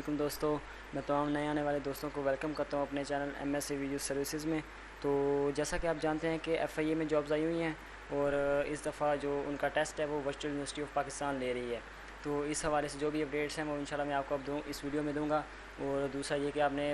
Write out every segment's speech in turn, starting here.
वालेकुम दोस्तों। मैं तमाम नए आने वाले दोस्तों को वेलकम करता हूं अपने चैनल एमएस वीडियो सर्विसेज में। तो जैसा कि आप जानते हैं कि एफआईए में जॉब्स आई हुई हैं और इस दफ़ा जो उनका टेस्ट है वो वर्चुअल यूनिवर्सिटी ऑफ पाकिस्तान ले रही है। तो इस हवाले से जो भी अपडेट्स हैं वो इंशाल्लाह मैं आपको अब इस वीडियो में दूंगा। और दूसरा ये कि आपने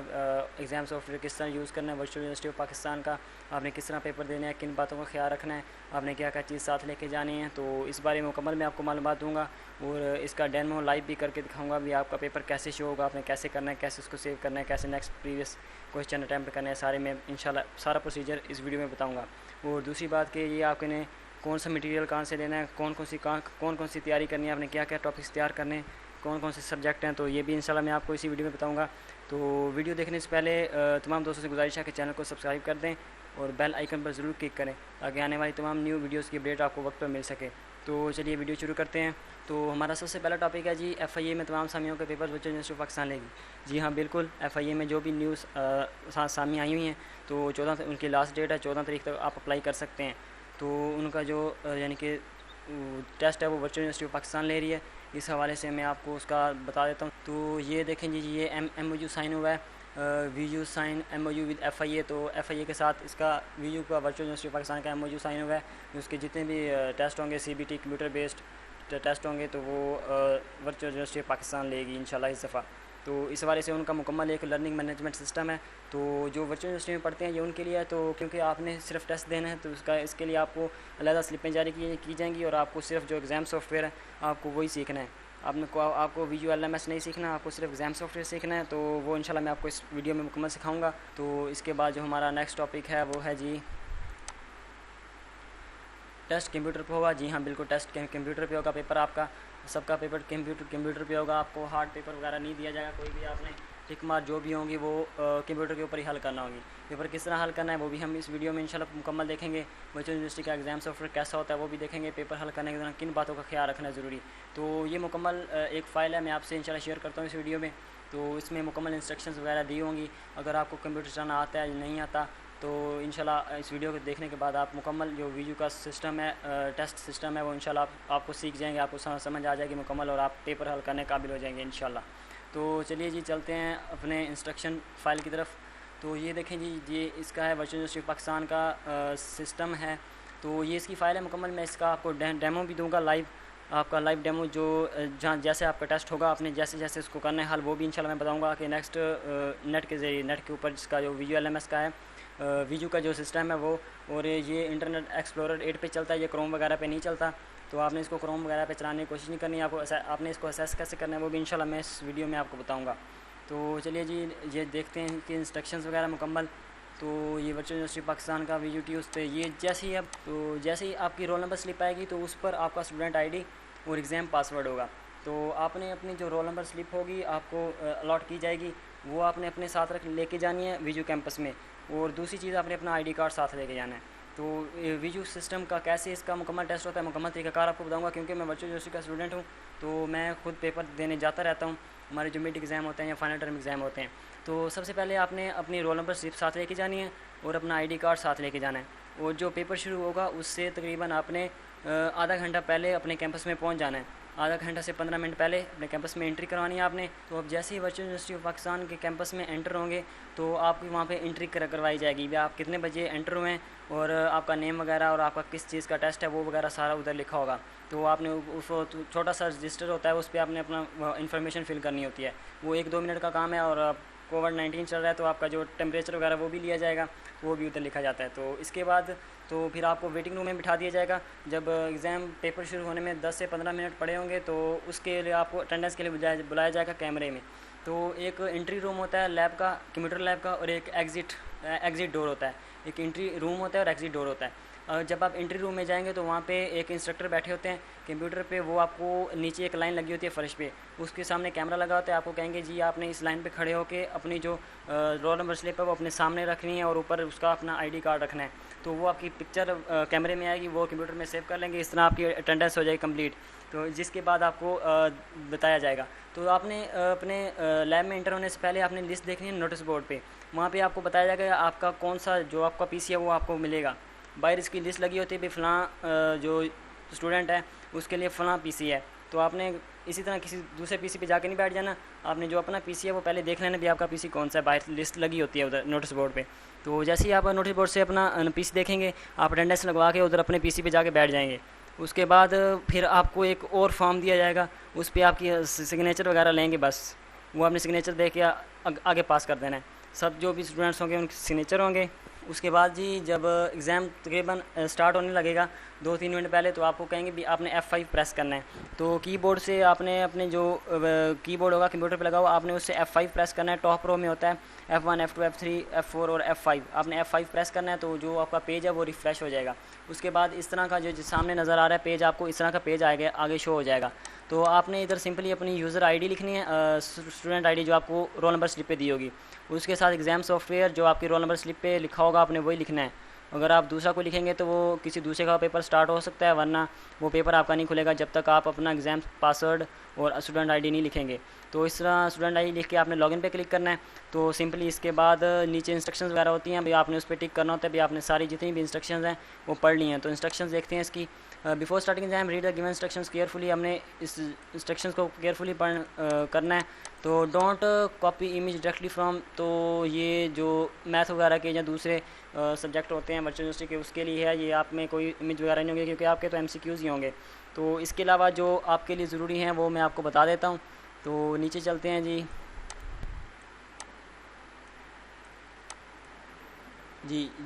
एग्ज़ाम सॉफ्टवेयर किस तरह यूज़ करना है वर्चुअल यूनिवर्सिटी ऑफ पाकिस्तान का, आपने किस तरह पेपर देना है, किन बातों का ख्याल रखना है, आपने क्या क्या चीज़ साथ लेके जानी है, तो इस बारे में मुकम्मल मैं आपको मालूमात दूंगा। और इसका डेमो लाइव भी करके दिखाऊंगा भी आपका पेपर कैसे शो होगा, आपने कैसे करना है, कैसे उसको सेव करना है, कैसे नेक्स्ट प्रीवियस क्वेश्चन अटैम्प्ट करना है, सारे मैं इंशाल्लाह सारा प्रोसीजर इस वीडियो में बताऊँगा। और दूसरी बात कि ये आपने कौन सा मटेरियल कहाँ से लेना है, कौन कौन सी तैयारी करनी है, आपने क्या क्या टॉपिक्स तैयार करने हैं, कौन कौन से सब्जेक्ट हैं, तो ये भी इंशाल्लाह मैं आपको इसी वीडियो में बताऊंगा। तो वीडियो देखने से पहले तमाम दोस्तों से गुजारिश है कि चैनल को सब्सक्राइब कर दें और बेल आइकन पर ज़रूर क्लिक करें ताकि आने वाली तमाम न्यू वीडियोस की अपडेट आपको वक्त पर मिल सके। तो चलिए वीडियो शुरू करते हैं। तो हमारा सबसे पहला टॉपिक है जी एफआईए में तमाम सामियों के paper virtual university of Pakistan लेगी। जी हाँ बिल्कुल, एफआईए में जो भी न्यूज़ सामी आई हुई हैं तो 14 उनकी लास्ट डेट है, 14 तारीख तक आप अप्लाई कर सकते हैं। तो उनका जो यानी कि टेस्ट है वो वर्चुअल यूनिवर्सिटी ऑफ पाकिस्तान ले रही है। इस हवाले से मैं आपको उसका बता देता हूँ। तो ये देखें जी, ये MOU साइन हुआ है, VU sign MOU with FIA। तो FIA के साथ इसका VU का वर्चुअल यूनिवर्सिटी ऑफ पाकिस्तान का MOU साइन हुआ है। उसके जितने भी टेस्ट होंगे CBT कंप्यूटर बेस्ड टेस्ट होंगे तो वो वर्चुअल यूनिवर्सिटी ऑफ पाकिस्तान लेगी इंशाल्लाह इस दफ़ा। तो इस हवाले से उनका मुकम्मल एक लर्निंग मैनेजमेंट सिस्टम है। तो जो वर्चुअल यूनिवर्सिटी में पढ़ते हैं ये उनके लिए है। तो क्योंकि आपने सिर्फ टेस्ट देना है तो इसके लिए आपको अलग स्लिपें जारी की जाएंगी और आपको सिर्फ जो एग्ज़ाम सॉफ्टवेयर है आपको वही सीखना है। आपको VULMS नहीं सीखना, आपको सिर्फ एग्ज़ाम सॉफ्टवेयर सीखना है। तो वो इंशाल्लाह मैं आपको इस वीडियो में मुकम्मल सिखाऊंगा। तो इसके बाद जो हमारा नेक्स्ट टॉपिक है वो है जी टेस्ट कंप्यूटर पे होगा। जी हाँ बिल्कुल, टेस्ट कंप्यूटर पे होगा पेपर आपका, सबका पेपर कंप्यूटर पे होगा। आपको हार्ड पेपर वगैरह नहीं दिया जाएगा कोई भी, आपने टिक मार जो भी होंगी वो कंप्यूटर के ऊपर ही हल करना होगी। पेपर किस तरह हल करना है वो भी हम इस वीडियो में इंशाल्लाह मुकम्मल देखेंगे। वर्चुअल यूनिवर्सिटी का एग्ज़ाम सॉफ्टवेयर कैसा होता है वो भी देखेंगे। पेपर हल करने के दौरान किन बातों का ख्याल रखना है ज़रूरी। तो ये मुकम्मल एक फ़ाइल है, मैं आपसे इंशाल्लाह शेयर करता हूँ इस वीडियो में। तो इसमें मुकम्मल इंस्ट्रक्शंस वगैरह दी होंगी। अगर आपको कंप्यूटर चलाना आता है या नहीं आता तो इंशाल्लाह इस वीडियो को देखने के बाद आप मुकम्मल जो VU का सिस्टम है, टेस्ट सिस्टम है, वो इंशाल्लाह आपको सीख जाएंगे, आपको समझ आ जाएगी मुकम्मल और आप पेपर हल करने काबिल हो जाएंगे इंशाल्लाह। तो चलिए जी चलते हैं अपने इंस्ट्रक्शन फ़ाइल की तरफ। तो ये देखें जी, ये इसका है वर्चुअल यूनिवर्सिटी ऑफ पाकिस्तान का सिस्टम है। तो ये इसकी फ़ाइल है मुकम्मल। मैं इसका आपको डेमो भी दूँगा लाइव, आपका लाइव डेमो जो जहाँ जैसे आपका टेस्ट होगा आपने जैसे जैसे उसको करना है हल वो भी इंशाल्लाह मैं बताऊँगा कि नेक्स्ट नेट के ज़रिए, नेट के ऊपर जिसका जो VULMS का है, VU का जो सिस्टम है वो। और ये इंटरनेट एक्सप्लोरर 8 पे चलता है, ये क्रोम वगैरह पे नहीं चलता। तो आपने इसको क्रोम वगैरह पे चलाने की कोशिश नहीं करनी है। आपने इसको असेस कैसे करना है वो भी इंशाल्लाह मैं इस वीडियो में आपको बताऊँगा। तो चलिए जी ये देखते हैं कि इंस्ट्रक्शंस वगैरह मुकम्मल। तो ये वर्चुअल यूनिवर्सिटी पाकिस्तान का VUT उस पर ये जैसे ही आपकी रोल नंबर स्लिप आएगी तो उस पर आपका स्टूडेंट ID और एग्ज़ाम पासवर्ड होगा। तो आपने अपनी जो रोल नंबर स्लिप होगी आपको अलॉट की जाएगी, वो आपने अपने साथ लेके जानी है VU कैंपस में। और दूसरी चीज़ आपने अपना ID कार्ड साथ लेके जाना है। तो VU सिस्टम का कैसे इसका मुकम्मल टेस्ट होता है, मुकम्मल तरीक़ाकार आपको बताऊंगा क्योंकि मैं वर्चुअल यूनिवर्सिटी का स्टूडेंट हूँ। तो मैं खुद पेपर देने जाता रहता हूँ, हमारे जो मिड एग्ज़ाम होते हैं या फाइनल टर्म एग्ज़ाम होते हैं। तो सबसे पहले आपने अपनी रोल नंबर स्लिप साथ लेके जानी है और अपना ID कार्ड साथ लेके जाना है। और जो पेपर शुरू होगा उससे तकरीबन आपने आधा घंटा पहले अपने कैंपस में पहुँच जाना है। आधा घंटा से 15 मिनट पहले अपने कैंपस में एंट्री करवानी है आपने। तो अब जैसे ही वर्चुअल यूनिवर्सिटी ऑफ पाकिस्तान के कैंपस में एंटर होंगे तो आपकी वहाँ पे एंट्री करवाई जाएगी भी आप कितने बजे एंटर हुए हैं और आपका नेम वगैरह और आपका किस चीज़ का टेस्ट है वो वगैरह सारा उधर लिखा होगा। तो आपने उस छोटा सा रजिस्टर होता है उस पर आपने अपना इन्फॉर्मेशन फिल करनी होती है। वो 1-2 मिनट का काम है। और कोविड-19 चल रहा है तो आपका जो टेम्परेचर वगैरह वो भी लिया जाएगा, वो भी उधर लिखा जाता है। तो इसके बाद तो फिर आपको वेटिंग रूम में बिठा दिया जाएगा। जब एग्ज़ाम पेपर शुरू होने में 10 से 15 मिनट पड़े होंगे तो उसके लिए आपको अटेंडेंस के लिए बुलाया जाएगा कैमरे में। तो एक एंट्री रूम होता है लैब का, कंप्यूटर लैब का, और एक एग्ज़िट डोर होता है। एक एंट्री रूम होता है और एग्ज़िट डोर होता है। जब आप एंट्री रूम में जाएंगे तो वहाँ पे एक इंस्ट्रक्टर बैठे होते हैं कंप्यूटर पे, वो आपको नीचे एक लाइन लगी होती है फ़र्श पे, उसके सामने कैमरा लगा होता है। आपको कहेंगे जी आपने इस लाइन पे खड़े होकर अपनी जो रोल नंबर स्लिप है वो अपने सामने रखनी है और ऊपर उसका अपना ID कार्ड रखना है। तो वो आपकी पिक्चर कैमरे में आएगी, वो कंप्यूटर में सेव कर लेंगे, इस तरह आपकी अटेंडेंस हो जाएगी कंप्लीट। तो जिसके बाद आपको बताया जाएगा। तो आपने अपने लैब में इंटर होने से पहले आपने लिस्ट देखनी है नोटिस बोर्ड पे, वहाँ पे आपको बताया जाएगा आपका कौन सा जो आपका PC है वो आपको मिलेगा। बाहर इसकी लिस्ट लगी होती है भी फ़लाँ जो स्टूडेंट है उसके लिए फ़लाँ PC है। तो आपने इसी तरह किसी दूसरे पीसी पे जाके नहीं बैठ जाना, आपने जो अपना पीसी है वो पहले देख लेना भी आपका पीसी कौन सा है, बाहर लिस्ट लगी होती है उधर नोटिस बोर्ड पे। तो जैसे ही आप नोटिस बोर्ड से अपना पीसी देखेंगे, आप अटेंडेंस लगवा के उधर अपने पीसी पे जाके बैठ जाएंगे। उसके बाद फिर आपको एक और फॉर्म दिया जाएगा, उस पर आपकी सिग्नेचर वगैरह लेंगे, बस वो आपने सिग्नेचर दे के आगे पास कर देना है। सब जो भी स्टूडेंट्स होंगे उनके सिग्नेचर होंगे। उसके बाद जी जब एग्ज़ाम तकरीबन स्टार्ट होने लगेगा 2-3 मिनट पहले, तो आपको कहेंगे भी आपने F5 प्रेस करना है। तो कीबोर्ड से आपने अपने जो कीबोर्ड होगा कंप्यूटर पे लगा हुआ, आपने उससे F5 प्रेस करना है। टॉप रो में होता है F1, F2, F3, F4 और F5, आपने F5 प्रेस करना है, तो जो आपका पेज है वो रिफ़्रेश हो जाएगा। उसके बाद इस तरह का जो सामने नज़र आ रहा है पेज, आपको इस तरह का पेज आएगा, आगे शो हो जाएगा। तो आपने इधर सिंपली अपनी यूज़र आईडी लिखनी है, स्टूडेंट आईडी जो आपको रोल नंबर स्लिप पे दी होगी, उसके साथ एग्ज़ाम सॉफ्टवेयर जो आपकी रोल नंबर स्लिप पे लिखा होगा आपने वही लिखना है। अगर आप दूसरा कोई लिखेंगे तो वो किसी दूसरे का पेपर स्टार्ट हो सकता है, वरना वो पेपर आपका नहीं खुलेगा जब तक आप अपना एग्ज़ाम पासवर्ड और स्टूडेंट आईडी नहीं लिखेंगे। तो इस तरह स्टूडेंट आईडी लिख के आपने लॉगिन पे क्लिक करना है। तो सिंपली इसके बाद नीचे इंस्ट्रक्शंस वगैरह होती हैं, भाई आपने उस पर टिक करना होता है, भाई आपने सारी जितनी भी इंस्ट्रक्शंस हैं वो पढ़ ली हैं। तो इंस्ट्रक्शंस देखते हैं इसकी। Before starting exam read the given instructions carefully, हमने इस इंस्ट्रक्शंस को केयरफुली करना है। तो don't copy image directly from, तो ये जो मैथ वगैरह के या दूसरे सब्जेक्ट होते हैं वर्चुअल यूनिवर्सिटी के, उसके लिए है। ये आप में कोई इमेज वगैरह नहीं होंगे क्योंकि आपके तो MCQs ही होंगे। तो इसके अलावा जो आपके लिए ज़रूरी हैं वो मैं आपको बता देता हूँ। तो नीचे चलते हैं जी।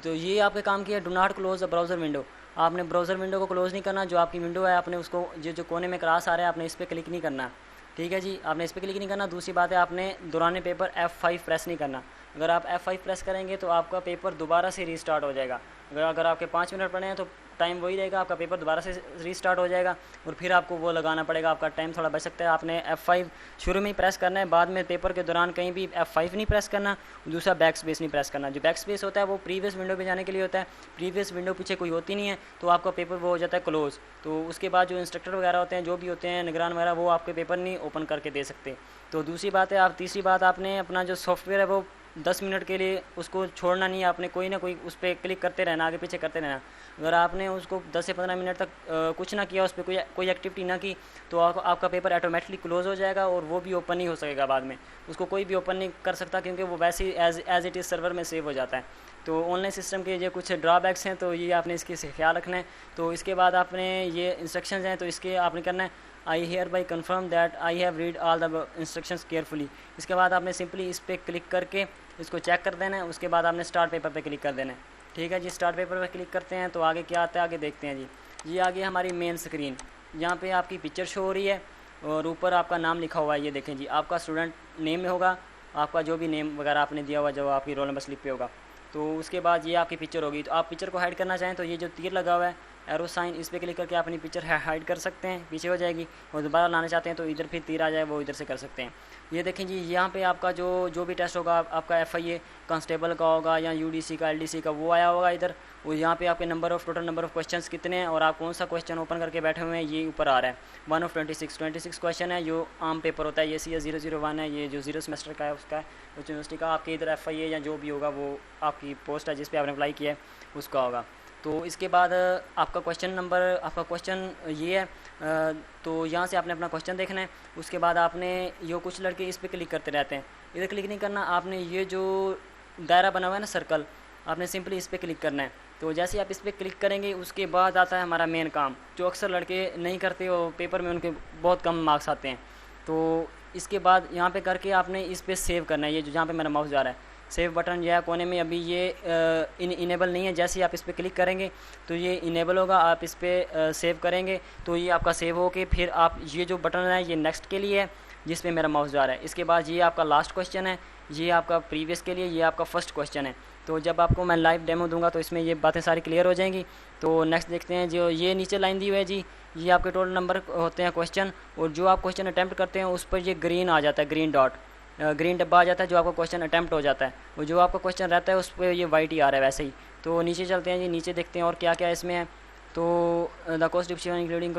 तो ये आपके काम की है, do not close the browser window. आपने ब्राउज़र विंडो को क्लोज़ नहीं करना, जो आपकी विंडो है आपने उसको जो कोने में क्रॉस आ रहा है आपने इस पर क्लिक नहीं करना, ठीक है जी, आपने इस पर क्लिक नहीं करना। दूसरी बात है आपने दौरान पेपर F5 प्रेस नहीं करना। अगर आप F5 प्रेस करेंगे तो आपका पेपर दोबारा से रीस्टार्ट हो जाएगा। अगर आपके 5 मिनट पड़े हैं तो टाइम वही रहेगा, आपका पेपर दोबारा से रीस्टार्ट हो जाएगा और फिर आपको वो लगाना पड़ेगा, आपका टाइम थोड़ा बच सकता है। आपने F5 शुरू में ही प्रेस करना है, बाद में पेपर के दौरान कहीं भी F5 नहीं प्रेस करना, दूसरा बैक स्पेस नहीं प्रेस करना। जो बैक स्पेस होता है वो प्रीवियस विंडो पे जाने के लिए होता है, प्रीवियस विंडो पीछे कोई होती नहीं है, तो आपका पेपर वो हो जाता है क्लोज़। तो उसके बाद जो इंस्ट्रक्टर वगैरह होते हैं, जो भी होते हैं निगरान वगैरह, वो आपके पेपर नहीं ओपन करके दे सकते। तो दूसरी बात है, तीसरी बात, आपने अपना जो सॉफ्टवेयर है वो 10 मिनट के लिए उसको छोड़ना नहीं है, आपने कोई ना कोई उस पर क्लिक करते रहना, आगे पीछे करते रहना। अगर आपने उसको 10 से 15 मिनट तक कुछ ना किया, उस पर कोई एक्टिविटी ना की, तो आपका पेपर ऑटोमेटिकली क्लोज़ हो जाएगा और वो भी ओपन नहीं हो सकेगा बाद में, उसको कोई भी ओपन नहीं कर सकता क्योंकि वो वैसे ही एज इट इज़ सर्वर में सेव हो जाता है। तो ऑनलाइन सिस्टम के ये कुछ ड्रॉबैक्स हैं, तो ये आपने इसके से ख्याल रखना है। तो इसके बाद आपने ये इंस्ट्रक्शंस हैं, तो इसके आपने करना है I hereby confirm that I have read all the instructions carefully. इसके बाद आपने सिंपली इस पर क्लिक करके इसको चेक कर देना है। उसके बाद आपने स्टार्ट पेपर पे क्लिक कर देना है, ठीक है जी। स्टार्ट पेपर पे क्लिक करते हैं तो आगे क्या आता है, आगे देखते हैं जी। ये आगे हमारी मेन स्क्रीन, यहाँ पे आपकी पिक्चर शो हो रही है और ऊपर आपका नाम लिखा हुआ है, ये देखें जी। आपका स्टूडेंट नेम में होगा, आपका जो भी नेम वगैरह आपने दिया हुआ जो आपकी रोल नंबर स्लिप पे होगा। तो उसके बाद ये आपकी पिक्चर होगी। तो आप पिक्चर को हाइड करना चाहें तो ये जो तीर लगा हुआ है एरो साइन, इस पर क्लिक करके आप अपनी पिक्चर हाइड कर सकते हैं, पीछे हो जाएगी। और दोबारा लाना चाहते हैं तो इधर फिर तीर आ जाए, वो इधर से कर सकते हैं। ये देखें जी, यहाँ पे आपका जो भी टेस्ट होगा, आपका FIA कांस्टेबल का होगा या UDC का, LDC का, वो आया होगा इधर। और यहाँ पे आपके टोटल नंबर ऑफ़ क्वेश्चंस कितने हैं और आप कौन सा क्वेश्चन ओपन करके बैठे हुए हैं, ये ऊपर आ रहा है। 1 of 26 क्वेश्चन है, जो आम पेपर होता है। ये CS 001 है, ये जो 0 सेमेस्टर का है उसका है, उस यूनिवर्सिटी का। आपके इधर FIA या जो भी होगा वो आपकी पोस्ट है जिस पर आपने अप्लाई किया है उसका होगा। तो इसके बाद आपका क्वेश्चन ये है। तो यहाँ से आपने अपना क्वेश्चन देखना है। उसके बाद आपने ये कुछ लड़के इस पर क्लिक करते रहते हैं, इधर क्लिक नहीं करना। आपने ये जो दायरा बना हुआ है ना सर्कल, आपने सिंपली इस पर क्लिक करना है। तो जैसे आप इस पर क्लिक करेंगे उसके बाद आता है हमारा मेन काम, जो अक्सर लड़के नहीं करते और पेपर में उनके बहुत कम मार्क्स आते हैं। तो इसके बाद यहाँ पे करके आपने इस पर सेव करना है। ये जो जहाँ पे मेरा माउस जा रहा है, सेव बटन जो है कोने में, अभी ये इनेबल नहीं है। जैसे ही आप इस पर क्लिक करेंगे तो ये इनेबल होगा। आप इस पर सेव करेंगे तो ये आपका सेव हो के फिर आप ये जो बटन है ये नेक्स्ट के लिए है जिस पे मेरा माउस जा रहा है। इसके बाद ये आपका लास्ट क्वेश्चन है, ये आपका प्रीवियस के लिए, ये आपका फर्स्ट क्वेश्चन है। तो जब आपको मैं लाइव डेमो दूंगा तो इसमें ये बातें सारी क्लियर हो जाएंगी। तो नेक्स्ट देखते हैं, जो ये नीचे लाइन दी हुई है जी, ये आपके टोटल नंबर होते हैं क्वेश्चन, और जो आप क्वेश्चन अटैम्प्ट करते हैं उस पर ये ग्रीन आ जाता है, ग्रीन डॉट, ग्रीन डब्बा आ जाता है जो आपका क्वेश्चन अटैम्प्ट हो जाता है। और जो आपका क्वेश्चन रहता है उस पर ये वाइट ही आ रहा है वैसे ही। तो नीचे चलते हैं जी, नीचे देखते हैं और क्या क्या इसमें है। तो the course description including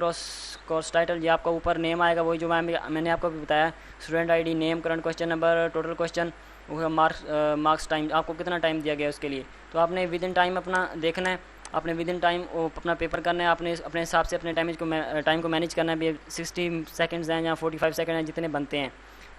course title, ये आपका ऊपर नेम आएगा, वही जो मैंने आपको भी बताया, student ID, name, current question number, total question, marks time, आपको कितना टाइम दिया गया है उसके लिए। तो आपने विद इन टाइम अपना देखना है। आपने विद इन टाइम अपना पेपर करना है, आपने अपने हिसाब से अपने टाइम को मैनेज करना है। भी 60 सेकंड्स हैं या 45 सेकंड हैं, जितने बनते हैं।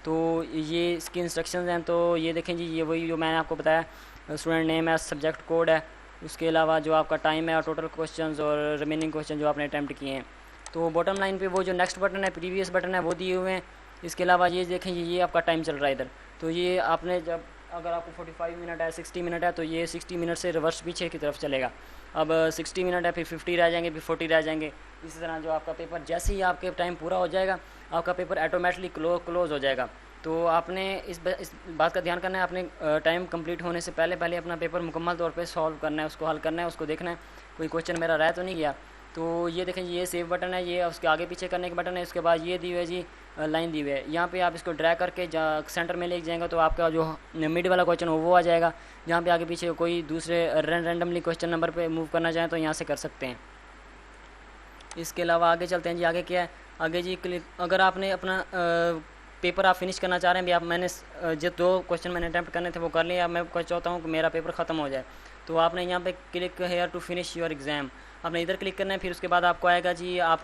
तो ये इसकी इंस्ट्रक्शंस हैं। तो ये देखें जी, ये वही जो मैंने आपको बताया, स्टूडेंट नेम है, सब्जेक्ट कोड है, उसके अलावा जो आपका टाइम है और टोटल क्वेश्चंस और रिमेनिंग क्वेश्चन जो आपने अटैम्प्ट किए हैं। तो बॉटम लाइन पे वो जो नेक्स्ट बटन है, प्रीवियस बटन है, वो दिए हुए हैं। इसके अलावा ये देखें ये आपका टाइम चल रहा है इधर। तो ये आपने जब अगर आपको 45 मिनट है, 60 मिनट है, तो ये 60 मिनट से रिवर्स पीछे की तरफ चलेगा। अब 60 मिनट है, फिर 50 रह जाएंगे, फिर 40 रह जाएंगे। इसी तरह जो आपका पेपर जैसे ही आपके टाइम पूरा हो जाएगा, आपका पेपर ऑटोमेटिकली क्लोज हो जाएगा। तो आपने इस बात का ध्यान करना है, आपने टाइम कंप्लीट होने से पहले अपना पेपर मुकम्मल तौर पे सॉल्व करना है, उसको हल करना है, उसको देखना है कोई क्वेश्चन मेरा रह तो नहीं गया। तो ये देखें ये सेव बटन है, ये उसके आगे पीछे करने के बटन है। उसके बाद ये दी हुई है जी लाइन दी हुई है, यहाँ पे आप इसको ड्रैग करके सेंटर में ले जाएंगे तो आपका जो मिड वाला क्वेश्चन हो वो आ जाएगा। जहाँ पे आगे पीछे कोई दूसरे रैंडमली क्वेश्चन नंबर पे मूव करना चाहें तो यहाँ से कर सकते हैं। इसके अलावा आगे चलते हैं जी। आगे क्या है, आगे जी अगर आपने अपना पेपर आप फिनिश करना चाह रहे हैं भी, आप मैंने जो 2 क्वेश्चन मैंने अटैम्प्ट करने थे वो कर लिया, मैं चाहता हूँ कि मेरा पेपर ख़त्म हो जाए। तो आपने यहाँ पे click here to finish your exam, आपने इधर क्लिक करना है। फिर उसके बाद आपको आएगा जी आप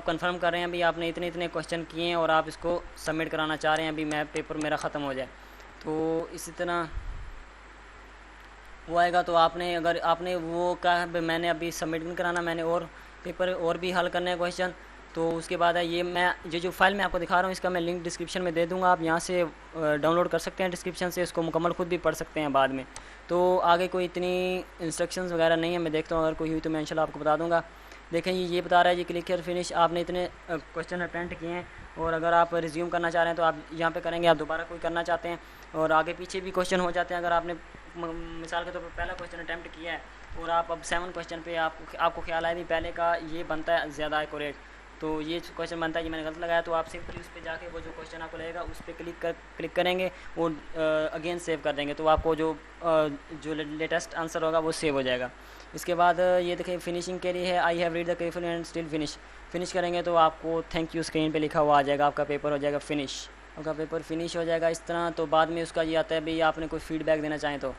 कंफर्म कर रहे हैं भी आपने इतने क्वेश्चन किए हैं और आप इसको सबमिट कराना चाह रहे हैं भी मैं पेपर मेरा ख़त्म हो जाए। तो इसी तरह वो आएगा। तो आपने अगर आपने वो कहा मैंने अभी सबमिट नहीं कराना, मैंने और पेपर और भी हल करने हैं क्वेश्चन, तो उसके बाद है ये मैं जो फाइल मैं आपको दिखा रहा हूँ इसका मैं लिंक डिस्क्रिप्शन में दे दूँगा, आप यहाँ से डाउनलोड कर सकते हैं डिस्क्रिप्शन से, इसको मुकम्मल खुद भी पढ़ सकते हैं बाद में। तो आगे कोई इतनी इंस्ट्रक्शंस वगैरह नहीं है, मैं देखता हूँ अगर कोई हुई तो मैं इंशाल्लाह आपको बता दूँगा। देखें ये बता रहा है जी क्लिक हियर फिनिश, आपने इतने क्वेश्चन अटेम्प्ट किए हैं और अगर आप रिज्यूम करना चाह रहे हैं तो आप यहाँ पे करेंगे, आप दोबारा कोई करना चाहते हैं और आगे पीछे भी क्वेश्चन हो जाते हैं। अगर आपने मिसाल के तौर पर पहला क्वेश्चन अटैम्प्ट किया है और आप अब 7 क्वेश्चन पे आपको ख्याल आया भी पहले का ये बनता है ज़्यादा एक्यूरेट, तो ये क्वेश्चन बनता है कि मैंने गलत लगाया, तो आप सिंपली उस पर जाके वो जो क्वेश्चन आपको लगेगा उस पर क्लिक करेंगे, वो अगेन सेव कर देंगे, तो आपको जो लेटेस्ट आंसर होगा वो सेव हो जाएगा। इसके बाद ये देखिए फिनिशिंग के लिए है, आई have read the carefully and still finish करेंगे तो आपको थैंक यू स्क्रीन पे लिखा हुआ आ जाएगा, आपका पेपर हो जाएगा फिनिश, आपका पेपर फिनिश हो जाएगा इस तरह। तो बाद में उसका ये आता है भाई आपने कोई फीडबैक देना चाहें तो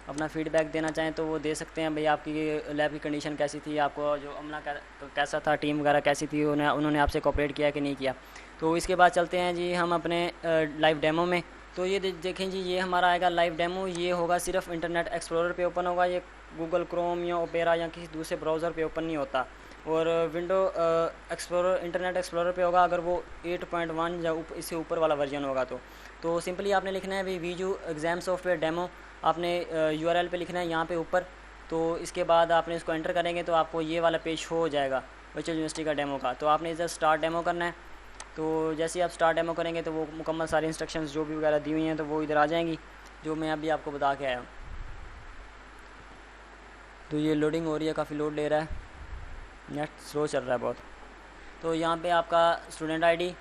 अपना फीडबैक देना चाहें तो वो दे सकते हैं भाई, आपकी लैब की कंडीशन कैसी थी, आपको जो अमला कैसा था, टीम वगैरह कैसी थी, उन्होंने आपसे कोऑपरेट किया कि नहीं किया। तो इसके बाद चलते हैं जी हम अपने लाइव डेमो में। तो ये देखें जी ये हमारा आएगा लाइव डेमो, ये होगा सिर्फ इंटरनेट एक्सप्लोरर पे ओपन होगा, ये गूगल क्रोम या ओपेरा या किसी दूसरे ब्राउज़र पे ओपन नहीं होता। और विंडो एक्सप्लोरर इंटरनेट एक्सप्लोरर पे होगा अगर वो 8.1 या इससे ऊपर वाला वर्जन होगा। तो सिंपली आपने लिखना है वीजू एग्ज़ाम सॉफ्टवेयर डेमो, आपने URL पे लिखना है यहाँ पे ऊपर। तो इसके बाद आपने इसको एंटर करेंगे तो आपको ये वाला पेज शो हो जाएगा वर्चुअल यूनिवर्सिटी का डेमो का। तो आपने इधर स्टार्ट डेमो करना है। तो जैसे ही आप स्टार्ट डेमो करेंगे तो वो मुकम्मल सारी इंस्ट्रक्शंस जो भी वगैरह दी हुई हैं तो वो इधर आ जाएंगी, जो मैं अभी आपको बता के आया हूँ। तो ये लोडिंग हो रही है, काफ़ी लोड ले रहा है, नेट स्लो चल रहा है बहुत। तो यहाँ पे आपका स्टूडेंट आईडी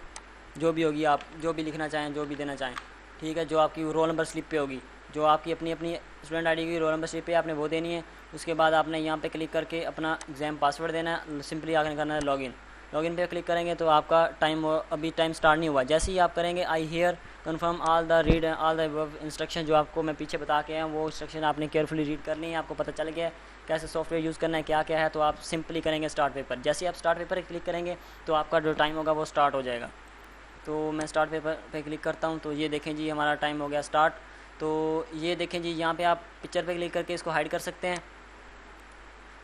जो भी होगी, आप जो भी लिखना चाहें, जो भी देना चाहें, ठीक है, जो आपकी रोल नंबर स्लिप पे होगी, जो आपकी अपनी स्टूडेंट आईडी की रोल नंबर स्लिप पे आपने वो देनी है। उसके बाद आपने यहाँ पे क्लिक करके अपना एग्ज़ाम पासवर्ड देना है, सिंपली आगे करना है लॉगिन पे क्लिक करेंगे तो आपका अभी टाइम स्टार्ट नहीं हुआ। जैसे ही आप करेंगे I hear confirm all the instruction जो आपको मैं पीछे बता के आया वो इंस्ट्रक्शन आपने केयरफुली रीड करनी है, आपको पता चल गया कैसे सॉफ्टवेयर यूज़ करना है, क्या क्या है। तो आप सिंपली करेंगे स्टार्ट पेपर, जैसे ही आप स्टार्ट पेपर क्लिक करेंगे तो आपका जो टाइम होगा वो स्टार्ट हो जाएगा। तो मैं स्टार्ट पेपर पे क्लिक करता हूँ, तो ये देखें जी हमारा टाइम हो गया स्टार्ट। तो ये देखें जी यहाँ पे आप पिक्चर पे क्लिक करके इसको हाइड कर सकते हैं,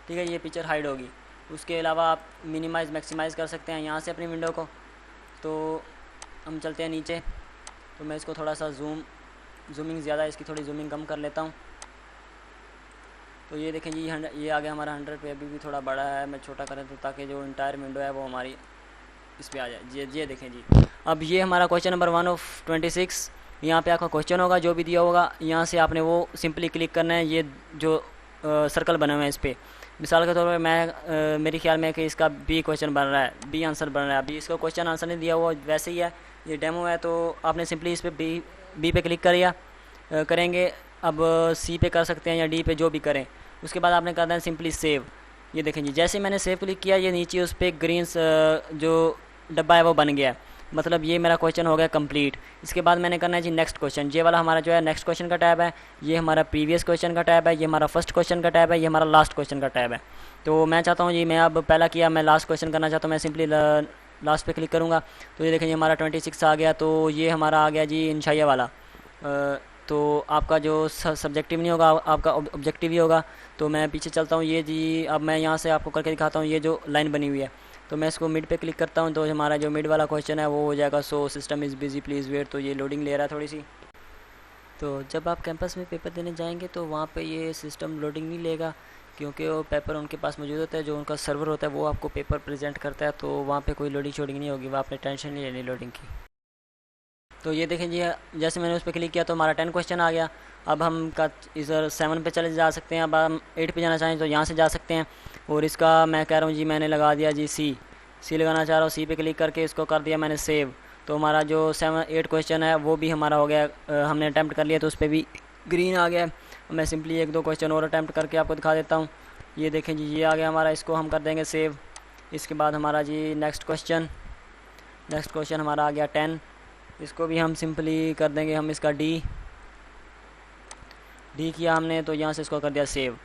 ठीक है, ये पिक्चर हाइड होगी। उसके अलावा आप मिनिमाइज़ मैक्सिमाइज़ कर सकते हैं यहाँ से अपनी विंडो को। तो हम चलते हैं नीचे, तो मैं इसको थोड़ा सा जूमिंग ज़्यादा है, इसकी थोड़ी जूमिंग कम कर लेता हूँ। तो ये देखें जी ये आ गया हमारा 100 पे, अभी भी थोड़ा बड़ा है, मैं छोटा करें तो ताकि जो इंटायर विंडो है वो हमारी इस पर आ जाए। ये देखें जी अब ये हमारा क्वेश्चन नंबर 1 ऑफ 26, यहाँ पे आपका क्वेश्चन होगा जो भी दिया होगा, यहाँ से आपने वो सिंपली क्लिक करना है। ये जो सर्कल बने हुए हैं इस पर, मिसाल के तौर पर मैं मेरे ख्याल में कि इसका बी क्वेश्चन बन रहा है, बी आंसर बन रहा है। अभी इसको क्वेश्चन आंसर नहीं दिया हुआ, वैसे ही है, ये डेमो है। तो आपने सिंपली इस पर बी पे क्लिक करेंगे। अब सी पे कर सकते हैं या डी पे, जो भी करें। उसके बाद आपने करना है सिंपली सेव। ये देखें जी जैसे मैंने सेव क्लिक किया, ये नीचे उस पर ग्रीन जो डब्बा है वो बन गया है। मतलब ये मेरा क्वेश्चन हो गया कंप्लीट। इसके बाद मैंने करना है जी नेक्स्ट क्वेश्चन। ये वाला हमारा जो है नेक्स्ट क्वेश्चन का टैब है, ये हमारा प्रीवियस क्वेश्चन का टैब है, ये हमारा फर्स्ट क्वेश्चन का टैब है, ये हमारा लास्ट क्वेश्चन का टैब है। तो मैं चाहता हूँ जी, मैं अब पहला किया, मैं लास्ट क्वेश्चन करना चाहता हूँ, मैं सिंपली लास्ट पे क्लिक करूँगा तो ये देखें, ये हमारा 26 आ गया। तो ये हमारा आ गया जी इंशाइया वाला। तो आपका जो सब्जेक्टिव नहीं होगा, आपका ऑब्जेक्टिव ही होगा। तो मैं पीछे चलता हूँ, ये जी अब मैं यहाँ से आपको करके दिखाता हूँ। ये जो लाइन बनी हुई है, तो मैं इसको मिड पे क्लिक करता हूँ, तो हमारा जो मिड वाला क्वेश्चन है वो हो जाएगा, so system is busy please wait. तो ये लोडिंग ले रहा है थोड़ी सी। तो जब आप कैंपस में पेपर देने जाएंगे तो वहाँ पे ये सिस्टम लोडिंग नहीं लेगा, क्योंकि वो पेपर उनके पास मौजूद होता है, जो उनका सर्वर होता है वो आपको पेपर प्रेजेंट करता है। तो वहाँ पे कोई लोडिंग शोडिंग नहीं होगी, वहाँ आपने टेंशन नहीं लेनी लोडिंग की। तो ये देखें जी, जैसे मैंने उस पर क्लिक किया तो हमारा 10 क्वेश्चन आ गया। अब हम का इधर 7 पे चले जा सकते हैं। अब हम 8 पे जाना चाहें तो यहाँ से जा सकते हैं। और इसका मैं कह रहा हूँ जी, मैंने लगा दिया जी सी लगाना चाह रहा हूँ। सी पे क्लिक करके इसको कर दिया मैंने सेव। तो हमारा जो 8 क्वेश्चन है वो भी हमारा हो गया, हमने अटैम्प्ट कर लिया तो उस पर भी ग्रीन आ गया। मैं सिंपली 1-2 क्वेश्चन और अटैम्प्ट करके आपको दिखा देता हूँ। ये देखें जी, ये आ गया हमारा, इसको हम कर देंगे सेव। इसके बाद हमारा जी नेक्स्ट क्वेश्चन हमारा आ गया 10। इसको भी हम सिंपली कर देंगे, हम इसका डी किया हमने, तो यहाँ से इसको कर दिया सेव।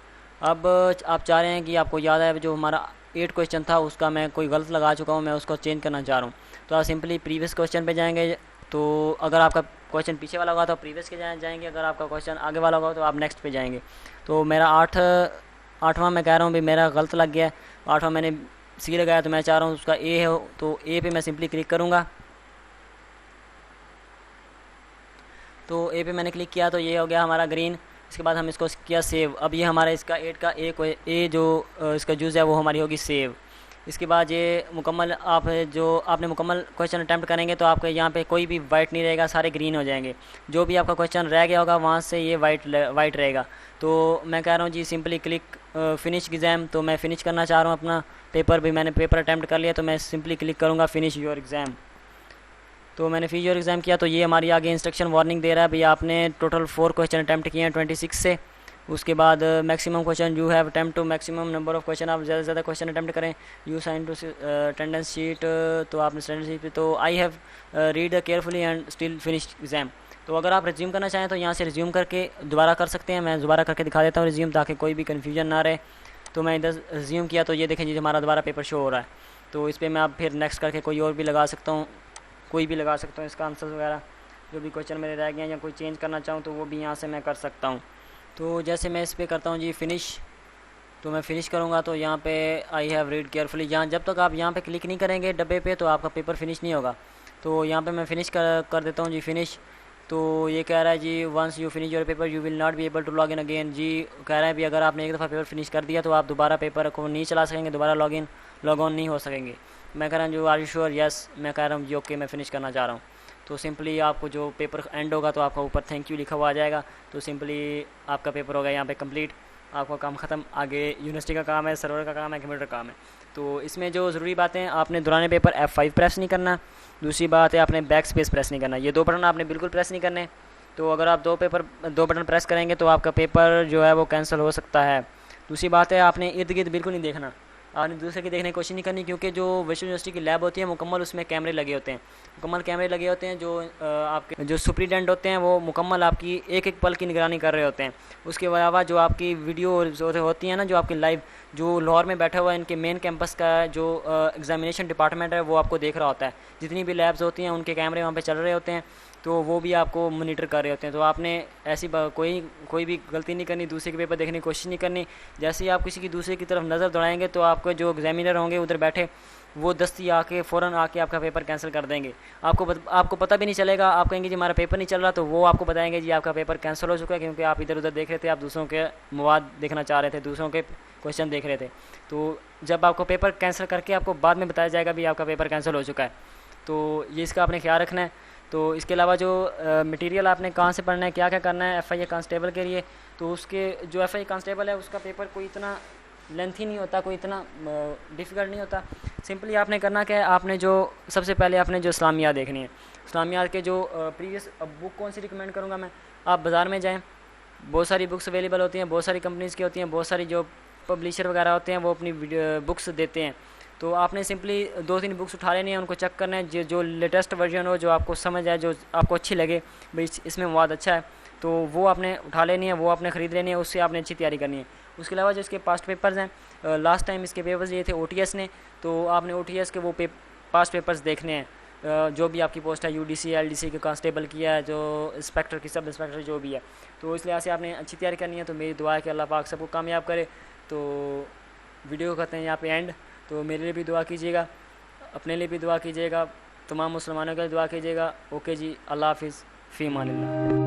अब आप चाह रहे हैं कि आपको याद है जो हमारा 8 क्वेश्चन था उसका मैं कोई गलत लगा चुका हूँ, मैं उसको चेंज करना चाह रहा हूँ। तो आप सिंपली प्रीवियस क्वेश्चन पे जाएंगे। तो अगर आपका क्वेश्चन पीछे वाला होगा तो प्रीवियस के जाएंगे, अगर आपका क्वेश्चन आगे वाला होगा तो आप नेक्स्ट पे जाएंगे। तो मेरा 8वां मैं कह रहा हूँ भी मेरा गलत लग गया है। 8वां मैंने सी लगाया, तो मैं चाह रहा हूँ उसका ए है, तो ए पे मैं सिंपली क्लिक करूँगा। तो ए पे मैंने क्लिक किया तो ये हो गया हमारा ग्रीन। इसके बाद हम इसको किया सेव। अब ये हमारा इसका 8 का ए जो इसका जूस है वो हमारी होगी सेव। इसके बाद ये मुकम्मल, आप जो आपने मुकम्मल क्वेश्चन अटैम्प्ट करेंगे तो आपके यहाँ पे कोई भी वाइट नहीं रहेगा, सारे ग्रीन हो जाएंगे। जो भी आपका क्वेश्चन रह गया होगा वहाँ से ये वाइट रहेगा। तो मैं कह रहा हूँ जी सिंपली क्लिक फिनिश एग्ज़ाम। तो मैं फ़िनिश करना चाह रहा हूँ अपना पेपर भी, मैंने पेपर अटैम्प्ट कर लिया, तो मैं सिंपली क्लिक करूँगा फिनिश योर एग्ज़ाम। तो मैंने फिनिश योर एग्ज़ाम किया तो ये हमारी आगे इंस्ट्रक्शन वार्निंग दे रहा है भाई, आपने टोटल 4 क्वेश्चन अटैम्प्ट किए हैं 26 से। उसके बाद maximum question you have attempt to maximum number of question, आप ज़्यादा से ज़्यादा क्वेश्चन अटैम्प्ट करें। You sign to attendance sheet, तो आपने अटेंडेंस शीट पे, तो I have read carefully and still finish exam. तो अगर आप रिज्यूम करना चाहें तो यहाँ से रिज्यूम करके दोबारा कर सकते हैं। मैं दोबारा करके दिखा देता हूँ रिज्यूम, ताकि कोई भी कन्फ्यूजन ना रहे। तो मैं इधर रिज्यूम किया तो ये देखें जी हमारा दोबारा पेपर शो हो रहा है। तो इस पर मैं आप फिर नेक्स्ट करके कोई और भी लगा सकता हूँ, कोई भी लगा सकता हूँ इसका आंसर वगैरह, जो भी क्वेश्चन मेरे रह गए हैं या कोई चेंज करना चाहूँ तो वो भी यहाँ से मैं कर सकता हूँ। तो जैसे मैं इस पर करता हूँ जी फिनिश, तो मैं फ़िनिश करूँगा तो यहाँ पे आई हैव रीड केयरफुली, जहाँ जब तक आप यहाँ पे क्लिक नहीं करेंगे डब्बे पे तो आपका पेपर फिनिश नहीं होगा। तो यहाँ पे मैं फ़िनिश कर देता हूँ जी फिनिश। तो ये कह रहा है जी once you finish your paper you will not be able to log in again. जी कह रहा है भी अगर आपने एक दफ़ा पेपर फिनिश कर दिया तो आप दोबारा पेपर को नहीं चला सकेंगे, दोबारा लॉग ऑन नहीं हो सकेंगे। मैं कह रहा हूँ जो आर यू श्योर, यस मैं कह रहा हूँ जी ओके मैं फ़िनिश करना चाह रहा हूँ। तो सिंपली आपको जो पेपर एंड होगा तो आपका ऊपर थैंक यू लिखा हुआ आ जाएगा। तो सिंपली आपका पेपर होगा यहाँ पे कंप्लीट, आपका काम ख़त्म। आगे यूनिवर्सिटी का काम है, सर्वर का काम है, कंप्यूटर का काम है। तो इसमें जो ज़रूरी बातें, आपने दौरान पेपर F5 प्रेस नहीं करना। दूसरी बात है आपने बैक स्पेस प्रेस नहीं करना, ये 2 बटन आपने बिल्कुल प्रेस नहीं करने। तो अगर आप 2 बटन प्रेस करेंगे तो आपका पेपर जो है वो कैंसिल हो सकता है। दूसरी बात है आपने इर्द गिर्द बिल्कुल नहीं देखना, आपने दूसरे की देखने की कोशिश नहीं करनी, क्योंकि जो विश्व यूनिवर्सिटी की लैब होती है मुकम्मल उसमें कैमरे लगे होते हैं, मुकम्मल कैमरे लगे होते हैं। जो आपके जो सुपरिटेंडेंट होते हैं वो मुकम्मल आपकी एक एक पल की निगरानी कर रहे होते हैं। उसके अलावा जो आपकी वीडियो होती है ना, जो आपकी लाइव, जो लाहौर में बैठा हुआ है इनके मेन कैंपस का जो एग्जामिनेशन डिपार्टमेंट है वो आपको देख रहा होता है। जितनी भी लैब्स होती हैं उनके कैमरे वहाँ पे चल रहे होते हैं, तो वो भी आपको मोनीटर कर रहे होते हैं। तो आपने ऐसी कोई भी गलती नहीं करनी, दूसरे के पेपर देखने की कोशिश नहीं करनी। जैसे ही आप किसी की दूसरे की तरफ नज़र दौड़ाएंगे तो आपके जो एग्जामिनर होंगे उधर बैठे वो दस्ती आके फ़ौरन आके आपका पेपर कैंसिल कर देंगे। आपको पता भी नहीं चलेगा। आप कहेंगे जी हमारा पेपर नहीं चल रहा, तो वो आपको बताएंगे जी आपका पेपर कैंसिल हो चुका है, क्योंकि आप इधर उधर देख रहे थे, आप दूसरों के मवाद देखना चाह रहे थे, दूसरों के क्वेश्चन देख रहे थे। तो जब आपको पेपर कैंसिल करके आपको बाद में बताया जाएगा भी आपका पेपर कैंसिल हो चुका है। तो ये इसका आपने ख्याल रखना है। तो इसके अलावा जो मटेरियल आपने कहाँ से पढ़ना है, क्या क्या करना है FIA कांस्टेबल के लिए, तो उसके जो FIA कांस्टेबल है उसका पेपर कोई इतना लेंथी नहीं होता, कोई इतना डिफ़िकल्ट नहीं होता। सिंपली आपने करना क्या है, आपने जो सबसे पहले आपने जो इस्लामियात देखनी है, इस्लामियात के जो प्रीवियस बुक कौन सी रिकमेंड करूँगा मैं, आप बाज़ार में जाएँ, बहुत सारी बुक्स अवेलेबल होती हैं, बहुत सारी कंपनीज़ की होती हैं, बहुत सारी जो पब्लिशर वगैरह होते हैं वो अपनी बुक्स देते हैं। तो आपने सिंपली 2-3 बुक्स उठा लेनी है, उनको चेक करना है, जो लेटेस्ट वर्जन हो, जो आपको समझ आए, जो आपको अच्छी लगे, भाई इसमें मवाद अच्छा है, तो वो आपने उठा लेनी है, वो आपने ख़रीद लेनी है, उससे आपने अच्छी तैयारी करनी है। उसके अलावा जो इसके पास्ट पेपर्स हैं, लास्ट टाइम इसके पेपर्स ये थे OTS ने, तो आपने OTS के वो पास्ट पेपर्स देखने हैं, जो भी आपकी पोस्ट है, UDC LDC के कांस्टेबल किया है, जो इंस्पेक्टर की, सब इंस्पेक्टर जो भी है, तो इस लिहाज से आपने अच्छी तैयारी करनी है। तो मेरी दुआ है कि अल्लाह पाक सबको कामयाब करे। तो वीडियो करते हैं यहाँ पे एंड। तो मेरे लिए भी दुआ कीजिएगा, अपने लिए भी दुआ कीजिएगा, तमाम मुसलमानों के लिए दुआ कीजिएगा। ओके जी, अल्लाह हाफिज़, फ़ी अमानिल्लाह।